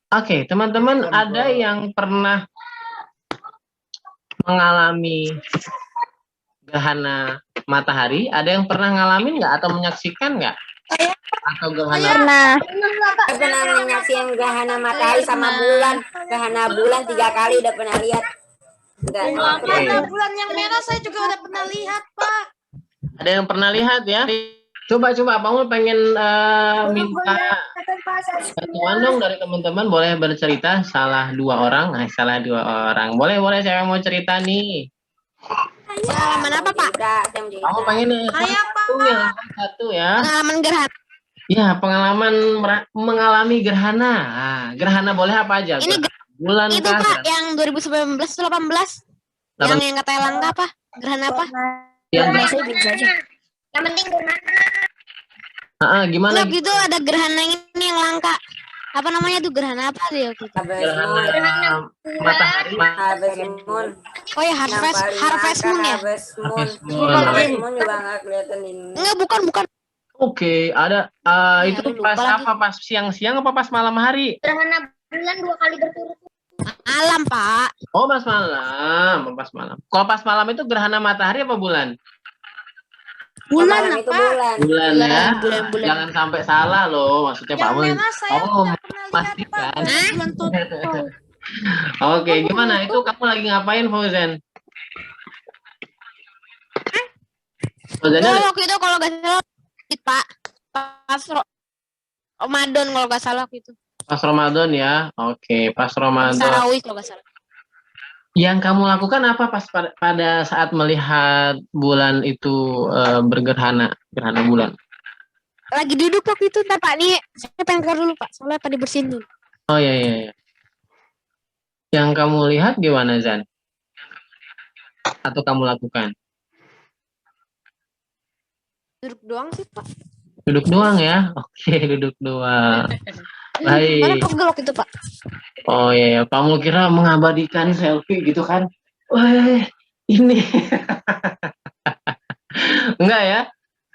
Oke, teman-teman, ada yang pernah mengalami gerhana matahari? Ada yang pernah ngalamin nggak atau menyaksikan nggak? Atau gerhana? Pernah menyaksikan gerhana matahari sama bulan. Gerhana bulan 3 kali udah pernah lihat. Gerhana bulan yang merah saya juga udah pernah lihat, Pak. Ada yang pernah lihat ya? Coba Pak Mul pengen minta bantuan dong dari teman-teman, boleh bercerita salah 2 orang. Salah 2 orang. Boleh saya mau cerita nih. Pengalaman apa, Pak? Aku pengen satu ya. Pengalaman gerhana. Ya, pengalaman mengalami gerhana. Nah, gerhana boleh apa aja? Ini bulan itu kah? Pak yang 2019 atau 18? Yang kata Elangga apa? Gerhana apa? Yang penting gimana? Enggak, itu ada gerhana ini yang langka. Apa namanya tuh, gerhana apa sih? Gerhana matahari. Harvest Moon. Oh ya, Harvest Moon ya? Harvest Moon juga nggak kelihatan ini. Enggak, bukan. Oke, ada itu pas apa? Pas siang-siang apa pas malam hari? Gerhana bulan 2 kali berturut-turut. Malam, Pak. Oh, pas malam. Kalau pas malam itu gerhana matahari apa bulan? Bulan apa? Bulan ya. Jangan sampai salah loh, maksudnya Pak Mul. Kamu mau memastikan. Oke, gimana? Itu kamu lagi ngapain, Fauzan? Waktu itu kalau nggak salah, Pak, pas Ramadan kalau nggak salah itu. Pas Ramadan ya. Oke, pas Ramadan. Tarawih kalau nggak salah. Yang kamu lakukan apa pas pada saat melihat bulan itu gerhana bulan? Lagi duduk waktu itu, Pak. Nih, saya pengen keluar dulu, Pak. Soalnya pada bersihin dulu. Oh iya. Yang kamu lihat gimana, Zan? Atau kamu lakukan? Duduk doang sih, Pak. Duduk doang ya? Oke, duduk doang. Baik. Mana pegel itu, Pak? Oh iya, Pak Mul kira mengabadikan selfie gitu kan? Wah, ini. Enggak ya?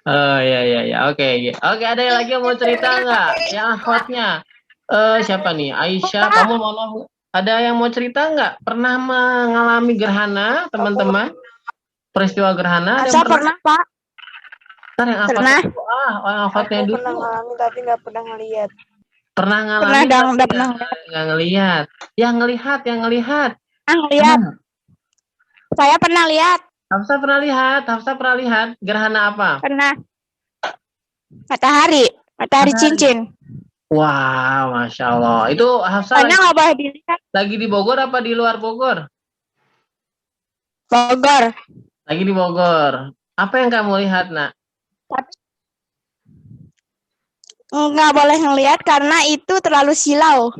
Oh iya. Oke, ada yang lagi yang mau cerita nggak? Yang hotnya? Siapa nih? Aisyah, kamu mau ada yang mau cerita nggak? Pernah mengalami gerhana, teman-teman? Peristiwa gerhana? Saya pernah, Pak. Yang pernah. Yang hotnya dulu. Pernah ngalamin tapi nggak pernah ngelihat. Pernah ngalamin? Udah pernah. Nggak ngelihat. Yang ngelihat. Ngelihat. Saya pernah lihat. Hafsah pernah lihat gerhana apa? Pernah. Matahari cincin. Wah, Masya Allah. Itu Hafsah nggak boleh dilihat. Lagi di Bogor apa di luar Bogor? Bogor. Lagi di Bogor. Apa yang kamu lihat, Nak? Nggak boleh ngelihat karena itu terlalu silau.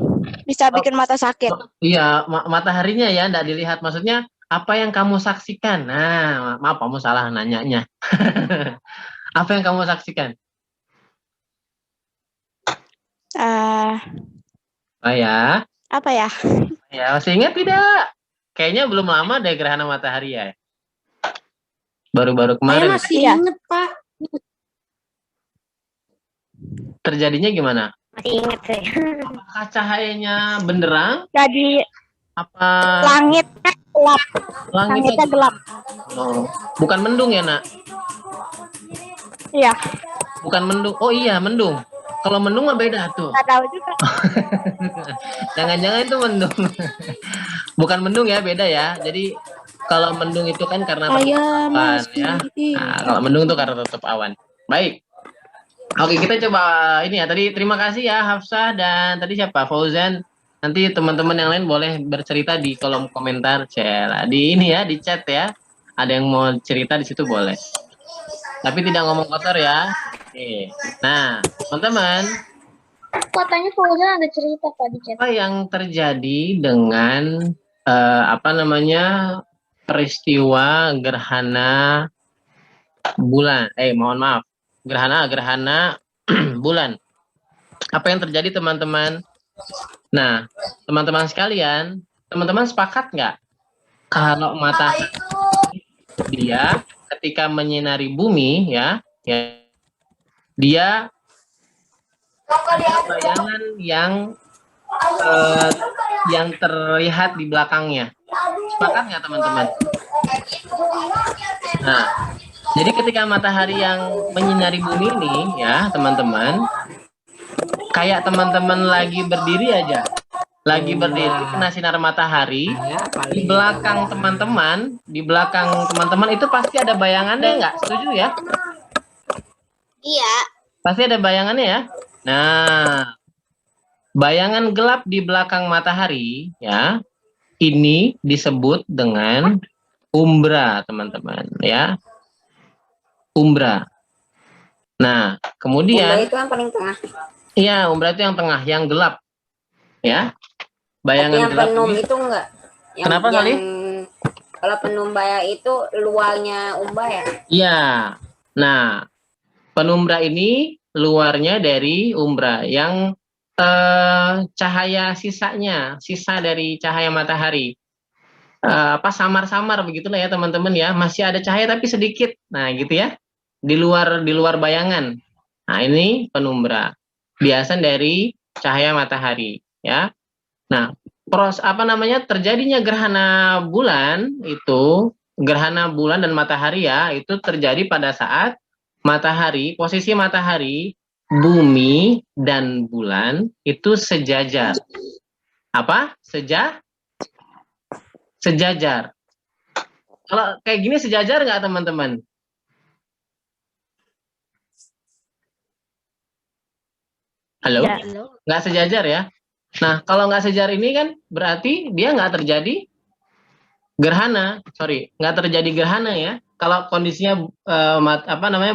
Bisa bikin mata sakit. Iya, mataharinya ya, nggak dilihat. Maksudnya, apa yang kamu saksikan? Nah, maaf, kamu salah nanyanya. Apa yang kamu saksikan? Apa ya? Ya, masih ingat tidak? Kayaknya belum lama deh gerhana matahari ya. Baru-baru kemarin. Saya masih ingat, Pak. Terjadinya gimana? Masih ingat saya. Apakah cahayanya benderang? Jadi apa langitnya gelap. Langitnya gelap. Oh, bukan mendung ya, Nak? Iya. Bukan mendung. Oh iya, mendung. Kalau mendung mah beda tuh. Nggak tahu juga. Jangan-jangan itu mendung. Bukan mendung ya, beda ya. Jadi kalau mendung itu kan karena awan ya. Nah, kalau mendung itu karena tutup awan. Baik. Oke, kita coba ini ya. Tadi terima kasih ya Hafsah dan tadi siapa? Fauzan. Nanti teman-teman yang lain boleh bercerita di kolom komentar, di ini ya, di chat ya. Ada yang mau cerita di situ boleh. Tapi tidak ngomong kotor ya. Oke. Nah, teman-teman. Katanya Fauzan ada cerita Pak di chat. Apa yang terjadi dengan peristiwa gerhana bulan? Mohon maaf. Gerhana bulan. Apa yang terjadi, teman-teman? Nah, teman-teman sekalian, teman-teman sepakat nggak kalau matahari dia ketika menyinari bumi ya dia ada bayangan yang terlihat di belakangnya. Sepakat nggak teman-teman? Nah, jadi ketika matahari yang menyinari bumi ini ya teman-teman, kayak teman-teman lagi berdiri aja, lagi berdiri kena sinar matahari, di belakang teman-teman itu pasti ada bayangannya, nggak? Setuju ya? Iya. Pasti ada bayangannya ya. Nah, bayangan gelap di belakang matahari ya, ini disebut dengan umbra, teman-teman ya. Umbra. Nah, Umbra kemudian itu yang paling tengah. iya, umbra itu yang tengah, yang gelap. Ya. Tapi Bayangan yang gelap penum ini. itu enggak. Kenapa, Salih? Kalau penumbaya itu luarnya umbaya. Iya. Nah, penumbra ini luarnya dari umbra yang cahaya sisa dari cahaya matahari. Samar-samar begitulah ya teman-teman ya, masih ada cahaya tapi sedikit. Nah, gitu ya. Di luar bayangan. Nah, ini penumbra. Biasa dari cahaya matahari, ya. Nah, terjadinya gerhana bulan dan matahari ya, itu terjadi pada saat posisi matahari, bumi dan bulan itu sejajar. Apa? Sejajar. Kalau kayak gini sejajar nggak teman-teman? Halo? Ya. Nggak sejajar ya? Nah, kalau nggak sejajar ini kan berarti dia nggak terjadi gerhana. Sorry, nggak terjadi gerhana ya. Kalau kondisinya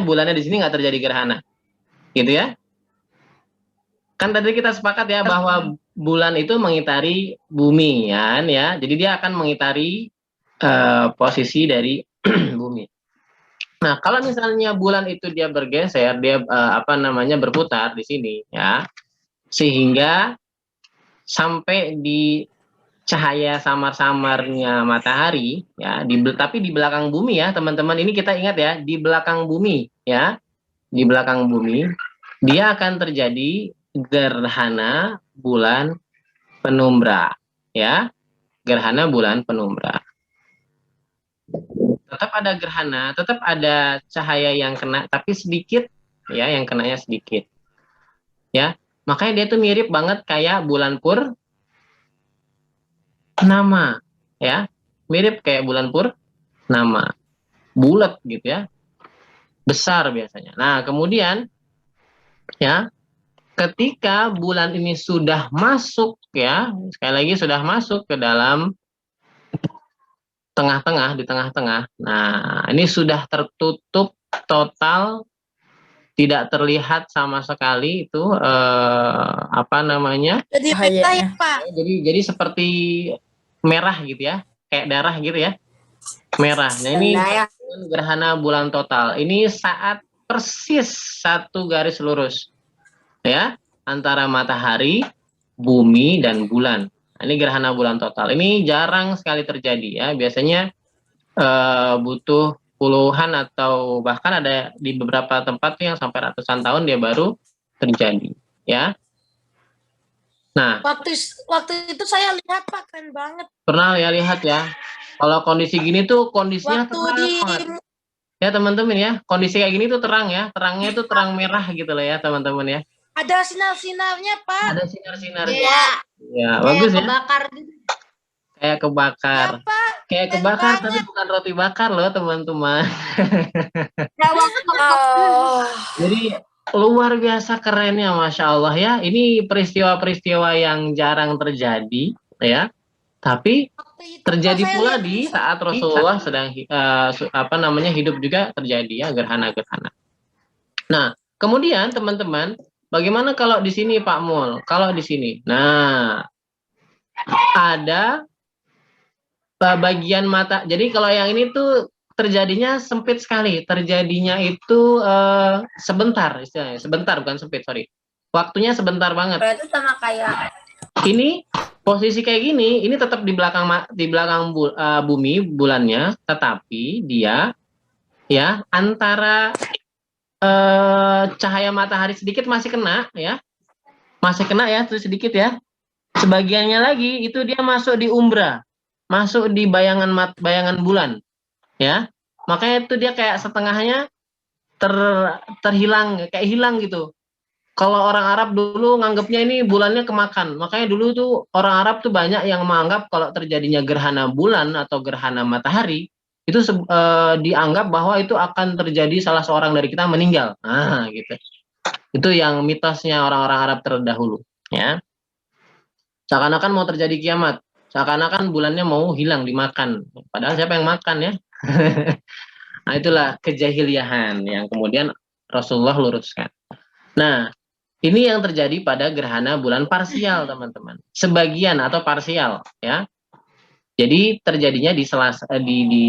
bulannya di sini nggak terjadi gerhana. Gitu ya. Kan tadi kita sepakat ya bahwa bulan itu mengitari bumi ya. Jadi dia akan mengitari posisi dari bumi. Nah, kalau misalnya bulan itu dia bergeser, dia berputar di sini ya, sehingga sampai di cahaya samar-samarnya matahari ya, tapi di belakang bumi ya, teman-teman, ini kita ingat ya, di belakang bumi ya, di belakang bumi dia akan terjadi gerhana bulan penumbra ya, gerhana bulan penumbra. Tetap ada gerhana, tetap ada cahaya yang kena, tapi sedikit ya, yang kenanya sedikit. Ya, makanya dia tuh mirip banget kayak bulan purnama, ya, mirip kayak bulan purnama, bulat gitu ya, besar biasanya. Nah, kemudian ya, ketika bulan ini sudah masuk ya, sekali lagi sudah masuk ke dalam tengah-tengah, di tengah-tengah. Nah, ini sudah tertutup total, tidak terlihat sama sekali itu Jadi merah ya, Pak. Jadi seperti merah gitu ya, kayak darah gitu ya, merah. Nah, ini gerhana bulan total. Ini saat persis satu garis lurus ya, antara matahari, bumi dan bulan. Nah, ini gerhana bulan total. Ini jarang sekali terjadi ya. Biasanya butuh puluhan atau bahkan ada di beberapa tempat yang sampai ratusan tahun dia baru terjadi ya. Nah, waktu itu saya lihat Pak, keren banget. Pernah ya lihat ya. Kalau kondisi gini tuh kondisinya waktu terang banget. Ya teman-teman ya, kondisi kayak gini tuh terang ya, terangnya tuh terang merah gitu lah ya teman-teman ya. Ada sinar-sinarnya Pak. Ada sinar-sinarnya. Iya. Ya, bagus ya. Kebakar. Kayak kebakar. Ya, Pak. Kayak kebakar tapi bukan roti bakar loh teman-teman. Jadi luar biasa kerennya, Masya Allah ya. Ini peristiwa-peristiwa yang jarang terjadi ya. Tapi terjadi pula di saat Rasulullah sedang hidup juga terjadi ya, gerhana-gerhana. Nah, kemudian teman-teman, bagaimana kalau di sini Pak Mul? Kalau di sini, nah ada bagian mata. Jadi kalau yang ini tuh terjadinya sempit sekali. Terjadinya itu sebentar, istilahnya. Sebentar, bukan sempit, sorry. Waktunya sebentar banget. Berarti sama kayak ini posisi kayak gini, ini tetap di belakang bumi bulannya, tetapi dia ya antara cahaya matahari sedikit masih kena ya, masih kena ya, tuh sedikit ya. Sebagiannya lagi itu dia masuk di umbra, masuk di bayangan bulan, ya. Makanya itu dia kayak setengahnya terhilang, kayak hilang gitu. Kalau orang Arab dulu nganggapnya ini bulannya kemakan. Makanya dulu tuh orang Arab tuh banyak yang menganggap kalau terjadinya gerhana bulan atau gerhana matahari itu dianggap bahwa itu akan terjadi salah seorang dari kita meninggal. Nah, gitu. Itu yang mitosnya orang-orang Arab terdahulu, ya. Seakan-akan mau terjadi kiamat. Seakan-akan bulannya mau hilang dimakan. Padahal siapa yang makan ya? Nah, itulah kejahiliahan yang kemudian Rasulullah luruskan. Nah, ini yang terjadi pada gerhana bulan parsial, teman-teman. Sebagian atau parsial, ya. Jadi terjadinya di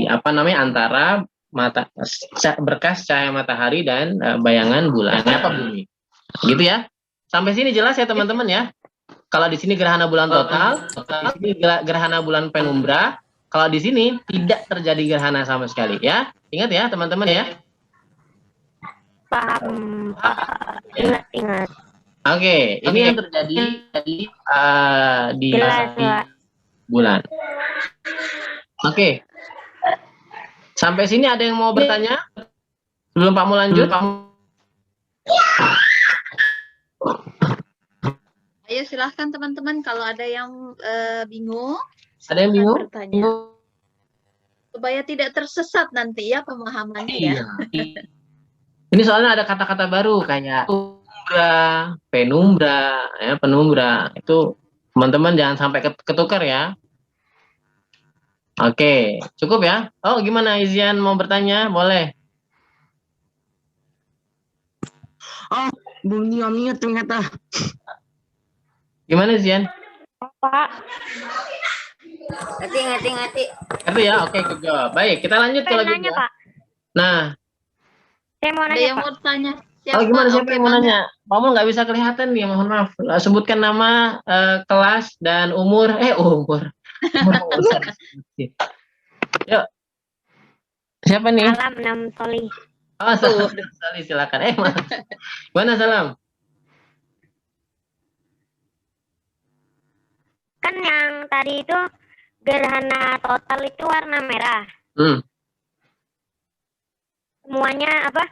apa namanya antara berkas cahaya matahari dan bayangan bulan apa bumi. Gitu ya. Sampai sini jelas ya, teman-teman ya. Kalau di sini gerhana bulan total, di sini gerhana bulan penumbra. Kalau di sini tidak terjadi gerhana sama sekali, ya. Ingat ya, teman-teman ya. Paham. Ingat. Oke, ini yang terjadi di bulan. Oke. Sampai sini ada yang mau bertanya? Sebelum Pak Mu lanjut, Pak Mu. Ayo silahkan teman-teman kalau ada yang bingung. Ada yang bingung? Bertanya. Supaya tidak tersesat nanti ya pemahamannya ya. Ini soalnya ada kata-kata baru kayak umbra, penumbra, ya penumbra. Itu teman-teman jangan sampai ketukar ya. Oke, cukup ya. Oh, gimana Izian mau bertanya? Boleh. Oh, bunyi omnya ternyata. Gimana Izian? Pak. Ngerti. Ngerti ya? Oke, kejawab. Baik, kita lanjut kalau gitu. Nanya, Pak. Nah, Saya mau Ada nanya, yang Pak. mau tanya? oh gimana siapa Oke, yang mau Bang. nanya? Pak Mu nggak bisa kelihatan nih, mohon maaf. Sebutkan nama, kelas dan umur. Umur. Yuk. Siapa nih? Salam, Nam Soli. Oh, Salam. Silakan. Mana Salam? Kan yang tadi itu gerhana total itu warna merah. Semuanya apa?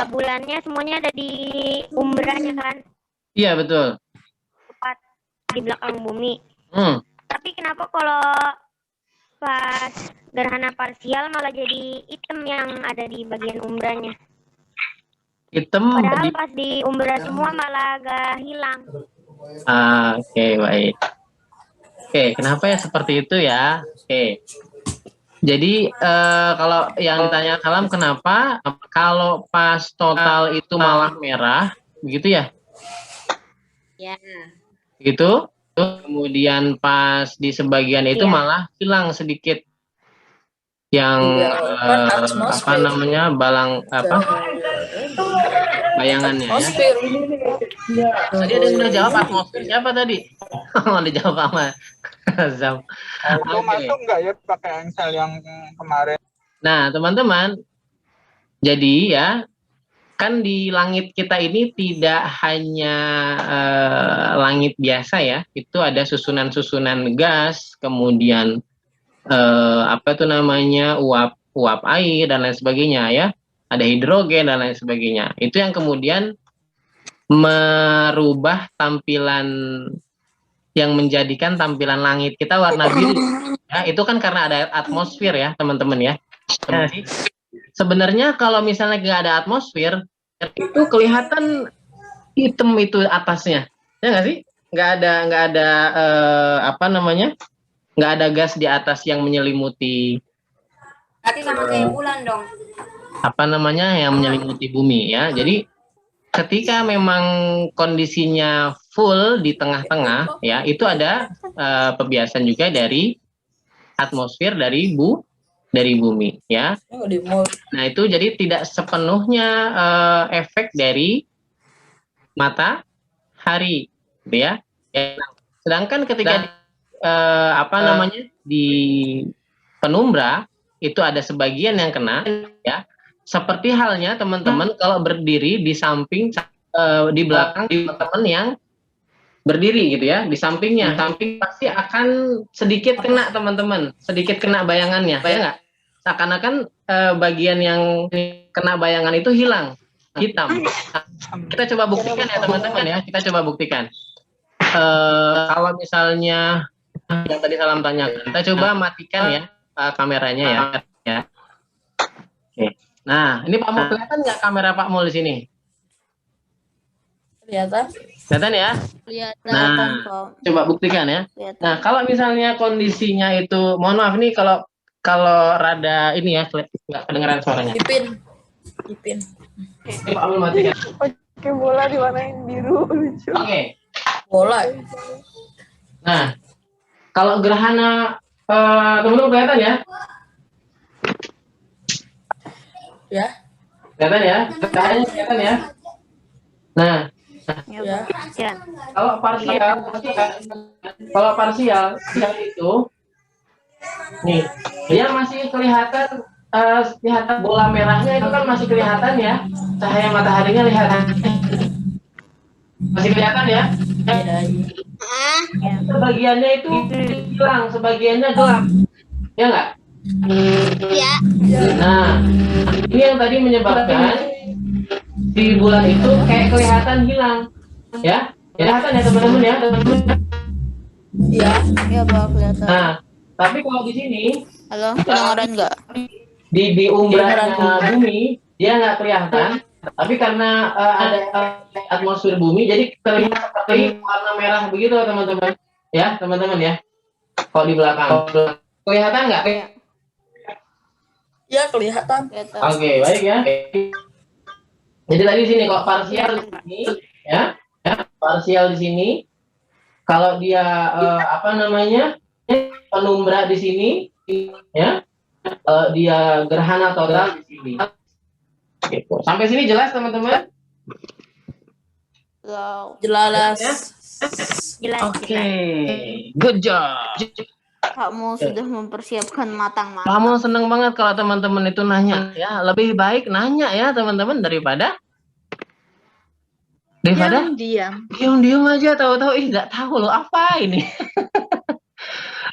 Bulannya semuanya ada di umbranya kan? Iya, betul. Tepat di belakang bumi. Tapi kenapa kalau pas gerhana parsial malah jadi hitam yang ada di bagian umbranya? Hitam. Padahal pas di umbra semua malah agak hilang. Oke, baik. Oke, kenapa ya seperti itu ya? Oke. Jadi kalau yang ditanya Salam kenapa kalau pas total itu malah merah, begitu ya? Ya. Gitu. Kemudian pas di sebagian itu malah hilang sedikit yang apa namanya bayangannya ya. Tadi ada yang udah jawab atmosfer siapa tadi? Oh, dijawab sama Zam. Masuk nggak ya pakai engsel yang kemarin? Nah, teman-teman, jadi ya kan di langit kita ini tidak hanya langit biasa ya, itu ada susunan-susunan gas, kemudian apa itu namanya uap air dan lain sebagainya ya, ada hidrogen dan lain sebagainya. Itu yang kemudian merubah tampilan yang menjadikan tampilan langit kita warna biru. Ya, itu kan karena ada atmosfer ya, teman-teman ya. Sebenarnya kalau misalnya nggak ada atmosfer, itu kelihatan hitam itu atasnya, ya nggak sih? Nggak ada apa namanya? Nggak ada gas di atas yang menyelimuti. Tapi sama kayak bulan dong. Apa namanya yang menyelimuti bumi ya? Jadi ketika memang kondisinya full di tengah-tengah ya, itu ada pembiasan juga dari atmosfer dari bumi ya. Nah, itu jadi tidak sepenuhnya efek dari matahari gitu ya. Sedangkan ketika apa namanya di penumbra itu ada sebagian yang kena ya. Seperti halnya teman-teman kalau berdiri di samping di belakang teman yang berdiri gitu ya, di sampingnya. Samping pasti akan sedikit kena teman-teman, sedikit kena bayangannya, ya nggak? Seakan-akan bagian yang kena bayangan itu hilang, hitam. Nah, kita coba buktikan ya teman-teman ya, kita coba buktikan. Kalau misalnya yang tadi Salam tanyakan, kita coba matikan ya kameranya ya. Oke. Nah, ini Pak Mul, kelihatan nggak kamera Pak Mul di sini? Kelihatan. Kelihatan ya? Kelihatan. Nah, coba buktikan ya. Nah, kalau misalnya kondisinya itu, mohon maaf nih kalau rada ini ya, nggak kedengeran suaranya. Ipin. Oke, Pak Mul matikan. Oke, bola diwarnain biru lucu. Oke. Bola. Nah, kalau gerhana teman-teman kelihatan ya? Ya. Kelihatan ya? Gerhananya kelihatan ya? Nah, Ya. kalau parsial itu nih, dia masih kelihatan bola merahnya itu kan masih kelihatan ya, cahaya mataharinya lihat masih kelihatan ya. Sebagiannya itu hilang, sebagiannya gelap, ya nggak? Ya. Nah, ini yang tadi menyebabkan di bulan itu kayak kelihatan hilang, ya, kelihatan ya teman-teman ya. Iya Pak, kelihatan. Nah, tapi kalau di sini, Halo, kedengeran nggak? di umbrahnya bumi dia nggak kelihatan, tapi karena ada atmosfer bumi, jadi terlihat seperti warna merah begitu teman-teman, ya teman-teman ya. Kalau di belakang, kelihatan nggak? Ya, kelihatan. Oke, baik ya. Jadi tadi di sini kok parsial di sini, ya, parsial di sini. Kalau dia penumbra di sini, ya, dia gerhana total di sini. Gitu. Sampai sini jelas teman-teman? Jelas. Jelas. Oke, good job. Kamu sudah mempersiapkan matang-matang. Kamu seneng banget kalau teman-teman itu nanya, ya. Lebih baik nanya ya teman-teman daripada diam aja, tahu-tahu nggak tahu loh apa ini.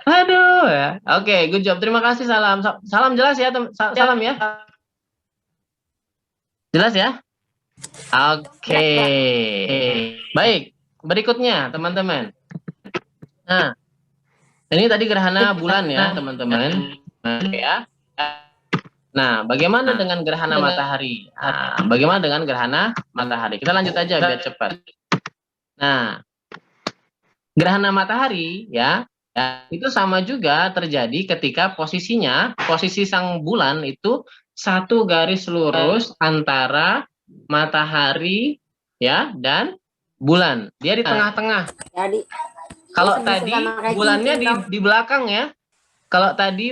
Aduh ya. Oke, good job. Terima kasih. Salam jelas ya, salam ya. Jelas ya? Oke. Baik. Berikutnya, teman-teman. Nah, ini tadi gerhana bulan ya, teman-teman. Ya. Nah, bagaimana dengan gerhana matahari? Nah, bagaimana dengan gerhana matahari? Kita lanjut aja biar cepat. Nah, gerhana matahari ya, itu sama juga terjadi ketika posisi sang bulan itu satu garis lurus antara matahari ya dan bulan. Dia di tengah-tengah. Jadi Kalau tadi bulannya di belakang ya. Kalau tadi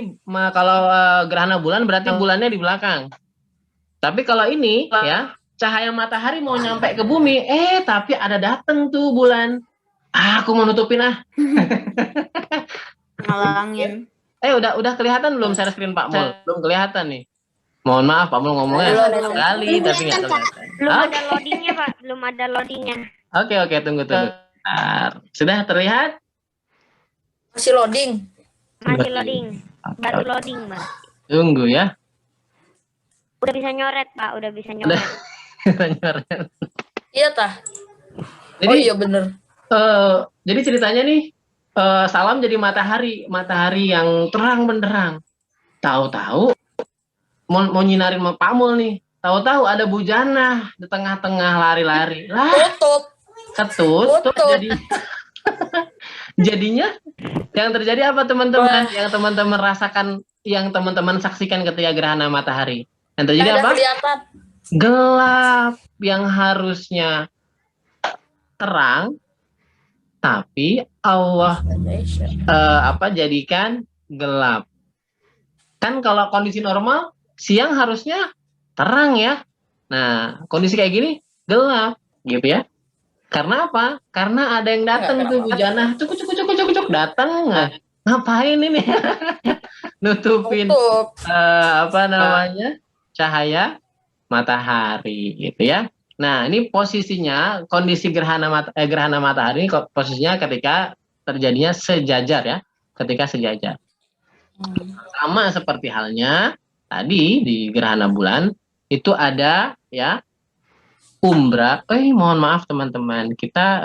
gerhana bulan berarti bulannya di belakang. Tapi kalau ini ya, cahaya matahari mau nyampe ke bumi, tapi ada dateng tuh bulan. Aku mau nutupin Ngalangin. Udah kelihatan belum share screen Pak Mul? Belum kelihatan nih. Mohon maaf Pak Mul ngomongnya sekali tapi nggak kelihatan. Belum ada loadingnya Pak, belum ada loadingnya. Oke, tunggu. Bentar. Sudah terlihat? Masih loading. Masih loading, baru loading Pak. Tunggu ya. Udah bisa nyoret Pak, udah bisa nyoret. Iya tah. Jadi, iya bener. Jadi ceritanya nih, Salam jadi matahari yang terang benderang. Tahu-tahu mau nyinarin Pak Mul nih. Tahu-tahu ada bujana di tengah-tengah lari-lari. Lah, ketut jadi jadinya yang terjadi apa teman-teman? Yang teman-teman rasakan, yang teman-teman saksikan ketika gerhana matahari. Yang terjadi apa? Kelihatan. Gelap, yang harusnya terang, tapi Allah jadikan gelap. Kan kalau kondisi normal siang harusnya terang ya. Nah, kondisi kayak gini gelap gitu ya. Karena apa? Karena ada yang datang tuh bujana, cuk datang. Ngapain ini? Nutupin cahaya matahari gitu ya. Nah, ini posisinya kondisi gerhana matahari ini posisinya ketika terjadinya sejajar ya, ketika sejajar. Sama seperti halnya tadi di gerhana bulan itu ada ya umbra. Mohon maaf teman-teman, kita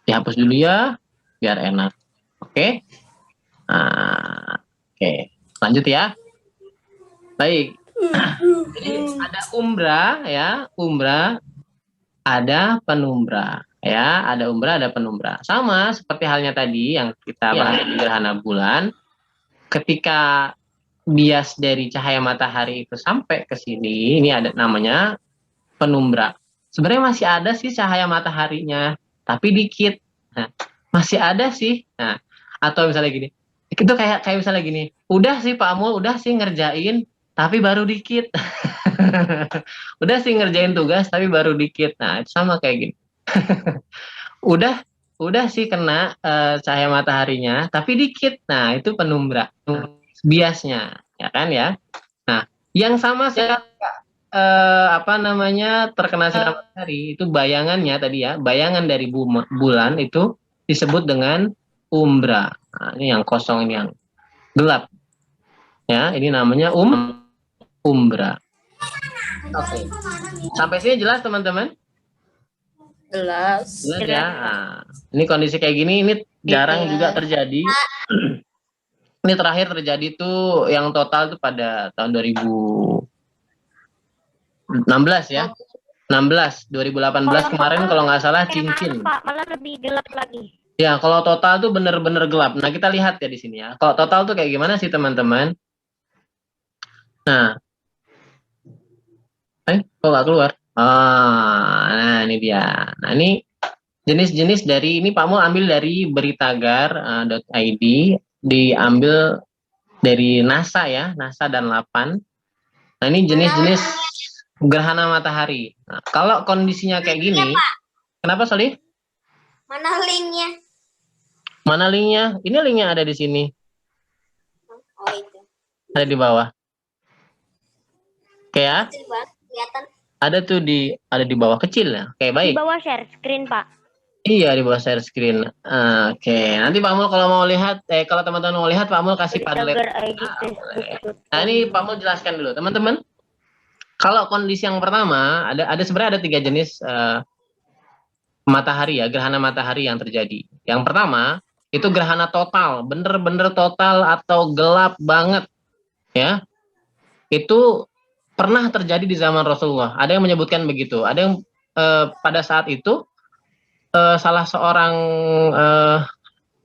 dihapus dulu ya biar enak. Oke. Nah, oke. Lanjut ya. Baik. Jadi ada umbra ya, umbra, ada penumbra ya, ada umbra, ada penumbra. Sama seperti halnya tadi yang kita bahas di gerhana bulan, ketika bias dari cahaya matahari itu sampai ke sini, ini ada namanya penumbra. Sebenarnya masih ada sih cahaya mataharinya, tapi dikit. Nah, masih ada sih. Nah, atau misalnya gini, itu kayak misalnya gini, udah sih Pak Amul, udah sih ngerjain, tapi baru dikit. Udah sih ngerjain tugas, tapi baru dikit. Nah, itu sama kayak gini. udah sih kena cahaya mataharinya, tapi dikit. Nah, itu penumbra. Biasnya, ya kan ya. Nah, yang sama sekali terkena sinar matahari itu bayangannya tadi ya, bayangan dari bulan itu disebut dengan umbra. Nah, ini yang kosong, ini yang gelap. Ya, ini namanya umbra. Oke. Sampai sini jelas teman-teman? Jelas. Jelas ya. Nah, ini kondisi kayak gini ini jarang juga terjadi. Ini terakhir terjadi tuh yang total tuh pada tahun 2016 ya. 2018 kemarin kalau nggak salah cincin. Pak, malah lebih gelap lagi. Ya, kalau total tuh bener-bener gelap. Nah, kita lihat ya di sini ya. Kalau total tuh kayak gimana sih teman-teman? Nah, kok nggak keluar? Nah ini dia. Nah ini jenis-jenis dari ini Pak Mul ambil dari beritagar.id, diambil dari NASA ya, NASA dan LAPAN. Nah ini jenis-jenis gerhana matahari. Nah, kalau kondisinya kayak gini, kenapa Solih? Mana linknya? Mana linknya? Ini linknya ada di sini. Oh itu. Ada di bawah. Oke ya. Kelihatan. Ada di bawah kecil ya. Oke, baik. Di bawah share screen, Pak. Iya, di bawah share screen. Oke, nanti Pak Mul kalau mau lihat, kalau teman-teman mau lihat, Pak Mul kasih Padlet. Nah, ini Pak Mul jelaskan dulu, teman-teman. Kalau kondisi yang pertama, ada sebenarnya ada 3 jenis matahari ya, gerhana matahari yang terjadi. Yang pertama, itu gerhana total, bener-bener total atau gelap banget, ya. Itu pernah terjadi di zaman Rasulullah. Ada yang menyebutkan begitu. Ada yang pada saat itu salah seorang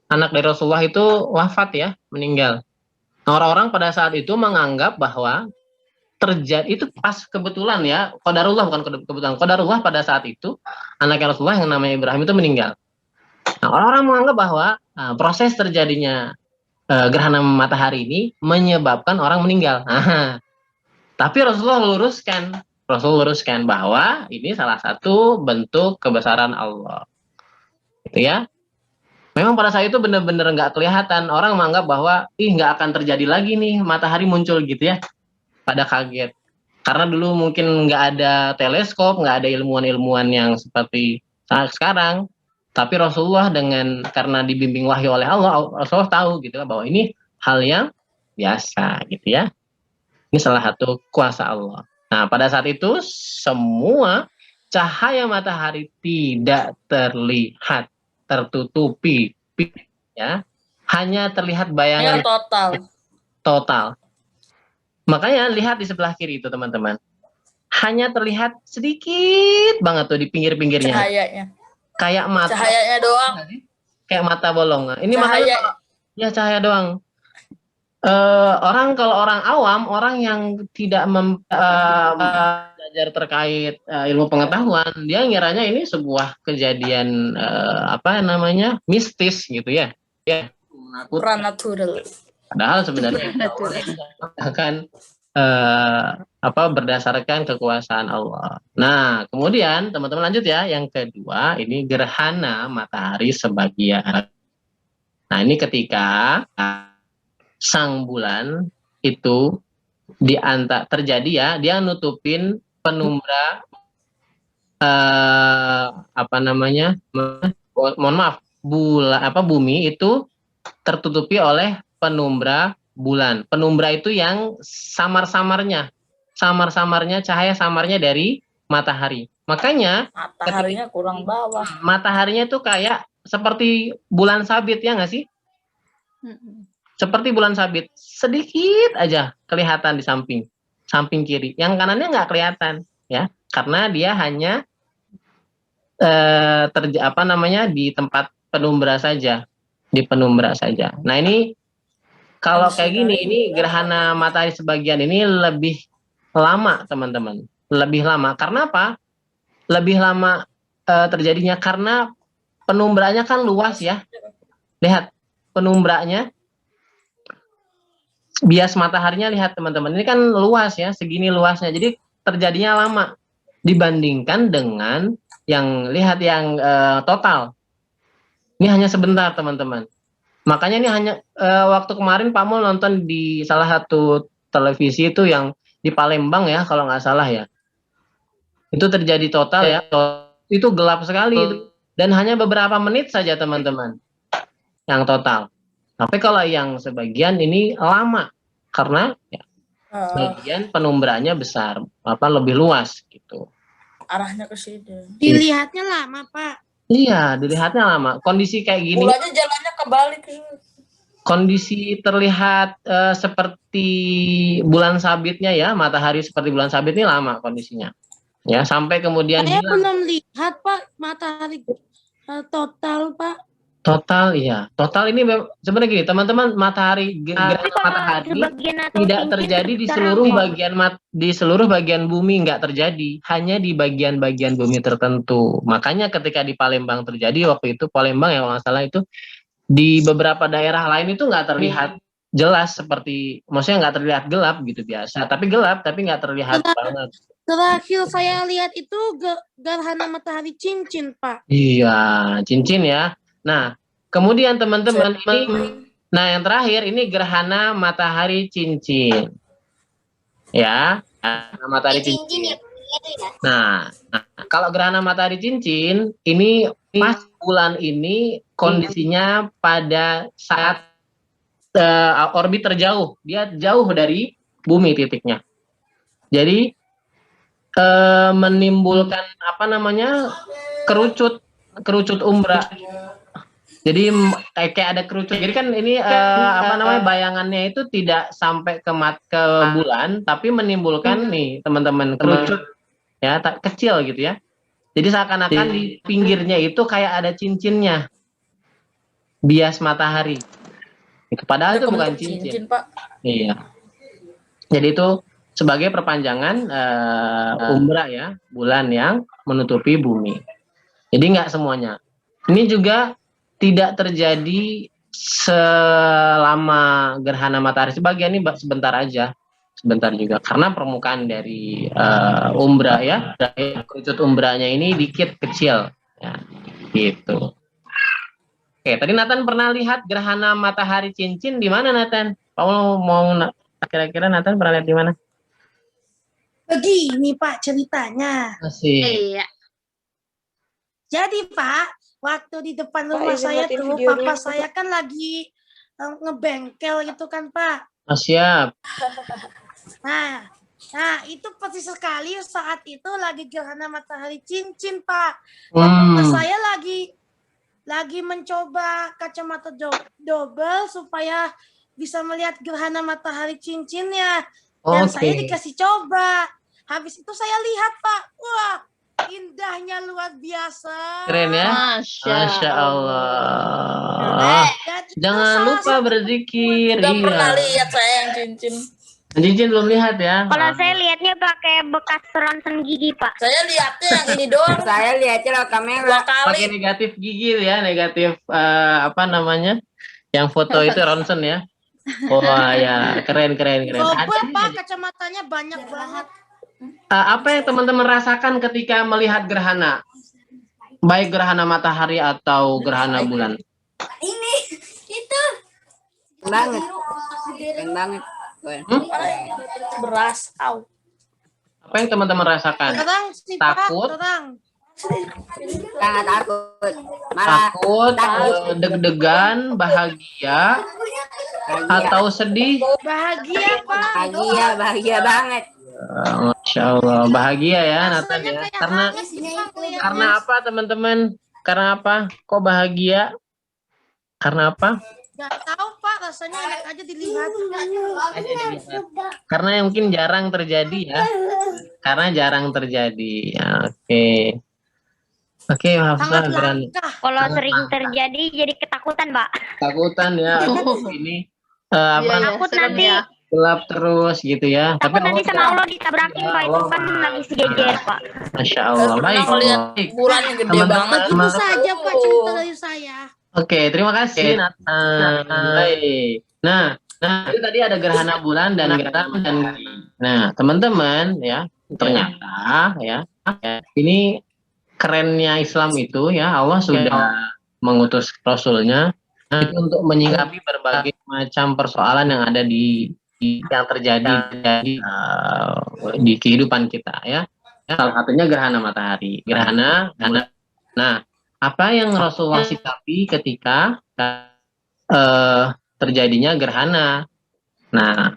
anak dari Rasulullah itu wafat ya, meninggal. Nah, orang-orang pada saat itu menganggap bahwa terjadi itu pas kebetulan ya, qadarullah bukan kebetulan. Qadarullah pada saat itu anaknya Rasulullah yang namanya Ibrahim itu meninggal. Nah, orang-orang menganggap bahwa proses terjadinya gerhana matahari ini menyebabkan orang meninggal. Tapi Rasulullah luruskan bahwa ini salah satu bentuk kebesaran Allah. Gitu ya. Memang pada saat itu benar-benar nggak kelihatan. Orang menganggap bahwa nggak akan terjadi lagi nih matahari muncul gitu ya. Pada kaget. Karena dulu mungkin nggak ada teleskop, nggak ada ilmuwan-ilmuwan yang seperti sekarang. Tapi Rasulullah karena dibimbing wahyu oleh Allah, Rasulullah tahu gitu bahwa ini hal yang biasa gitu ya. Ini salah satu kuasa Allah. Nah, pada saat itu semua cahaya matahari tidak terlihat, tertutupi, ya, hanya terlihat bayangan total. Makanya lihat di sebelah kiri itu teman-teman, hanya terlihat sedikit banget tuh di pinggir-pinggirnya. Cahayanya. Kayak mata. Cahayanya doang. Kayak mata bolong. Ini cahaya. makanya ya cahaya doang. Kalau orang awam, orang yang tidak belajar terkait ilmu pengetahuan, dia ngiranya ini sebuah kejadian mistis gitu ya. Ya, Supranatural. Padahal sebenarnya akan berdasarkan kekuasaan Allah. Nah, kemudian teman-teman lanjut ya, yang kedua ini gerhana matahari sebagian. Nah, ini ketika sang bulan itu terjadi ya, dia nutupin penumbra apa namanya? Mohon maaf, bumi itu tertutupi oleh penumbra bulan. Penumbra itu yang samar-samarnya cahaya samarnya dari matahari. Makanya mataharinya kurang bawah. Mataharinya itu kayak seperti bulan sabit, ya nggak sih? Seperti bulan sabit, sedikit aja kelihatan di samping kiri. Yang kanannya nggak kelihatan, ya, karena dia hanya di tempat penumbra saja, di penumbra saja. Nah ini kalau kayak gini, ini gerhana matahari sebagian ini lebih lama, teman-teman. Lebih lama. Karena apa? Lebih lama terjadinya karena penumbranya kan luas, ya. Lihat penumbranya, bias mataharinya, lihat teman-teman. Ini kan luas, ya, segini luasnya. Jadi terjadinya lama dibandingkan dengan yang total. Ini hanya sebentar, teman-teman. Makanya ini hanya waktu kemarin Pak Mul nonton di salah satu televisi itu yang di Palembang, ya, kalau nggak salah, ya. Itu terjadi total, ya. Itu gelap sekali itu. Dan hanya beberapa menit saja, teman-teman. Yang total. Tapi kalau yang sebagian ini lama karena ya, sebagian penumbranya besar, lebih luas gitu. Arahnya ke sini. Dilihatnya lama, Pak. Iya, dilihatnya lama. Kondisi kayak gini. Bulannya jalannya kebalik. Kondisi terlihat seperti bulan sabitnya, ya, matahari seperti bulan sabit ini lama kondisinya. Ya, sampai kemudian saya belum lihat, Pak, matahari total, Pak. Total, iya. Total ini sebenarnya gini, teman-teman, matahari tidak terjadi di seluruh bagian bumi, nggak terjadi, hanya di bagian-bagian bumi tertentu. Makanya ketika di Palembang terjadi waktu itu, Palembang ya kalau nggak salah itu, di beberapa daerah lain itu nggak terlihat jelas seperti, maksudnya nggak terlihat gelap gitu biasa, tapi gelap tapi nggak terlihat banget. Terakhir saya lihat itu gerhana matahari cincin, Pak. Iya, cincin, ya. Nah, kemudian teman-teman yang terakhir ini gerhana matahari cincin. Ya, matahari cincin. Nah, kalau gerhana matahari cincin ini pas bulan ini kondisinya pada saat orbit terjauh, dia jauh dari bumi titiknya. Jadi menimbulkan kerucut umbra. Jadi kayak ada kerucut. Jadi kan ini bayangannya itu tidak sampai ke bulan, tapi menimbulkan nih teman-teman kerucut, ya, kecil gitu, ya. Jadi seakan-akan di pinggirnya itu kayak ada cincinnya, bias matahari. Itu padahal itu bukan cincin, Pak. Iya. Jadi itu sebagai perpanjangan umbra, ya, bulan yang menutupi bumi. Jadi nggak semuanya. Ini juga tidak terjadi selama gerhana matahari. Sebagian ini sebentar aja, sebentar juga. Karena permukaan dari umbra, ya, kerucut umbranya ini dikit kecil, ya, gitu. Oke, tadi Nathan pernah lihat gerhana matahari cincin di mana, Nathan? Paul mau kira-kira Nathan pernah lihat di mana? Begini, Pak, ceritanya. Iya. Jadi, Pak, waktu di depan rumah saya tuh, papa saya kan lagi ngebengkel gitu kan, Pak. Siap. Nah, itu persis sekali saat itu lagi gerhana matahari cincin, Pak. Dan saya lagi mencoba kacamata double supaya bisa melihat gerhana matahari cincinnya. Dan saya dikasih coba. Habis itu saya lihat, Pak. Wah, indahnya luar biasa. Keren, ya? Masya Allah. Jangan lupa berzikir. Udah pernah lihat saya yang cincin. Cincin belum lihat, ya? Kalau saya lihatnya pakai bekas ronsen gigi, Pak. Saya lihatnya yang ini doang. Saya lihatnya lewat kamera. 2 kali. Pakai negatif gigi, ya, negatif yang foto itu ronsen, ya. Wah, ya, keren. Double, Pak, kacamatanya banyak banget. Apa yang teman-teman rasakan ketika melihat gerhana? Baik gerhana matahari atau gerhana bulan? Ini, itu. Keren banget. Beras, Apa yang teman-teman rasakan? Terang sih, Takut? Pak, terang. Nggak takut. Malah Takut, deg-degan, bahagia, atau sedih? Bahagia, Pak. bahagia banget. Masya Allah, bahagia ya Nathan Rasanya ya. kayak Karena nangis nih, Pak, ngeliatnya. karena apa teman-teman? Karena apa? Kok bahagia? Karena apa? Nggak tahu, Pak. Rasanya enak aja dilihat. Karena yang mungkin jarang terjadi ya. Karena jarang terjadi. Ya, oke. Oke, Hafsah Sangat berani. langka. Kalau sering terjadi jadi ketakutan, Pak. Takutan ya. Ini apa? Takut nanti Gelap terus gitu ya. takut nanti Allah- sama Allah ditabrakin, Pak. Itu kan lagi sejejer, Pak. Masya Allah. Baik. Lihat Baik. bulannya gede Teman-teman. banget. Itu saja, Pak, cerita dari saya. Oke, terima kasih Nathan. Baik. Nah, itu tadi ada gerhana bulan dan nah, teman-teman ya, ternyata ya, ini kerennya Islam itu ya, Allah sudah mengutus Rasulnya itu untuk menyikapi berbagai macam persoalan yang ada yang terjadi di kehidupan kita ya. Salah satunya gerhana matahari. Nah, apa yang Rasulullah sikapi ketika terjadinya gerhana? Nah,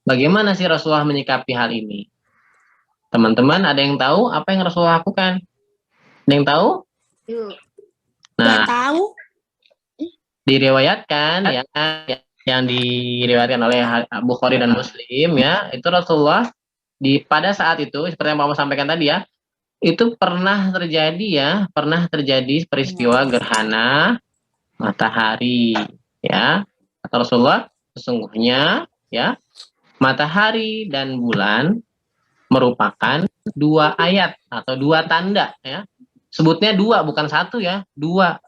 bagaimana sih Rasulullah menyikapi hal ini? Teman-teman, ada yang tahu apa yang Rasulullah lakukan? Ada yang tahu? Nggak Nah, tahu. diriwayatkan ya, yang diriwayatkan oleh Bukhari dan Muslim ya, itu Rasulullah pada saat itu seperti yang Bapak sampaikan tadi ya, itu pernah terjadi peristiwa gerhana matahari ya. Kata Rasulullah, sesungguhnya ya, matahari dan bulan merupakan dua ayat atau dua tanda ya. Sebutnya dua, bukan satu ya, dua.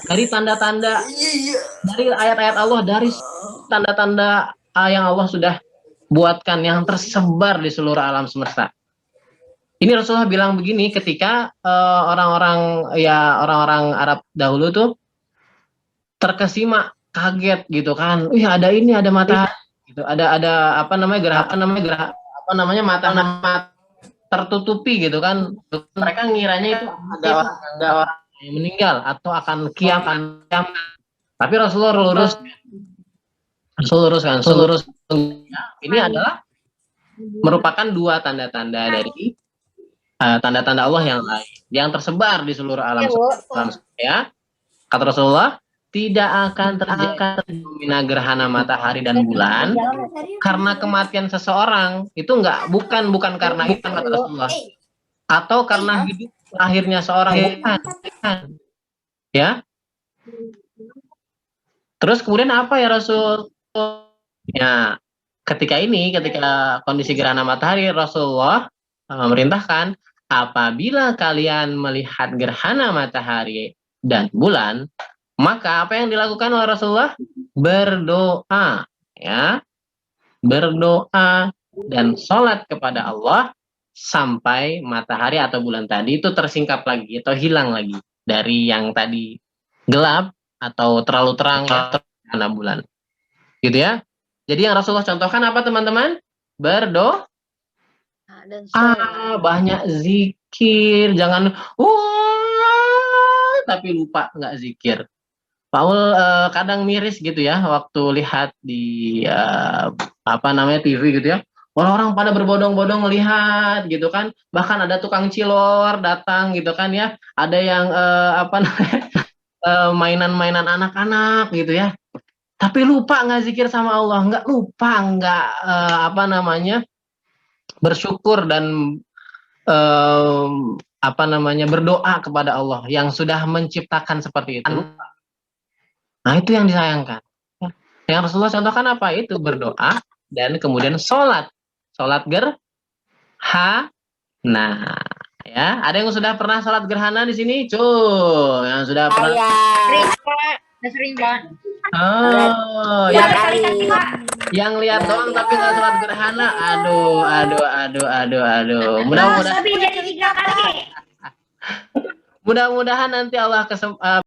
Dari tanda-tanda, dari ayat-ayat Allah, dari tanda-tanda yang Allah sudah buatkan yang tersebar di seluruh alam semesta. Ini Rasulullah bilang begini ketika orang-orang Arab dahulu tuh terkesima, kaget gitu kan. Ada ini, ada matahari gitu. Ada apa namanya matahari tertutupi gitu kan. Mereka ngiranya itu ada orang yang meninggal atau akan kiamat. Tapi Rasulullah luruskan. Ini adalah merupakan dua tanda-tanda dari tanda-tanda Allah yang lain yang tersebar di seluruh alam semesta ya. Kata Rasulullah, tidak akan terjadi fenomena gerhana matahari dan bulan karena kematian seseorang. Itu bukan karena itu, kata Rasulullah, atau karena hidup akhirnya seorang, bukan ya. Terus kemudian apa ya Rasul? Ya, ketika kondisi gerhana matahari, Rasulullah memerintahkan, apabila kalian melihat gerhana matahari dan bulan, maka apa yang dilakukan oleh Rasulullah? Berdoa ya, berdoa dan sholat kepada Allah sampai matahari atau bulan tadi itu tersingkap lagi atau hilang lagi dari yang tadi gelap atau terlalu terang ya, gerhana bulan gitu ya. Jadi yang Rasulullah contohkan apa teman-teman? Berdoa, banyak zikir, jangan tapi lupa nggak zikir. Paul kadang miris gitu ya waktu lihat di TV gitu ya. Orang-orang pada berbondong-bondong melihat gitu kan. Bahkan ada tukang cilor datang gitu kan ya. Ada yang mainan-mainan anak-anak gitu ya. Tapi lupa nggak zikir sama Allah, nggak bersyukur dan berdoa kepada Allah yang sudah menciptakan seperti itu. Nah, itu yang disayangkan. Yang Rasulullah contohkan apa? Itu berdoa dan kemudian sholat gerhana. Ya, ada yang sudah pernah sholat gerhana di sini? Yang sudah pernah? Sering banget. Oh, yang lihat doang tapi nggak sholat gerhana. Aduh. Mudah-mudahan Tapi jadi 3 kali. mudah-mudahan nanti Allah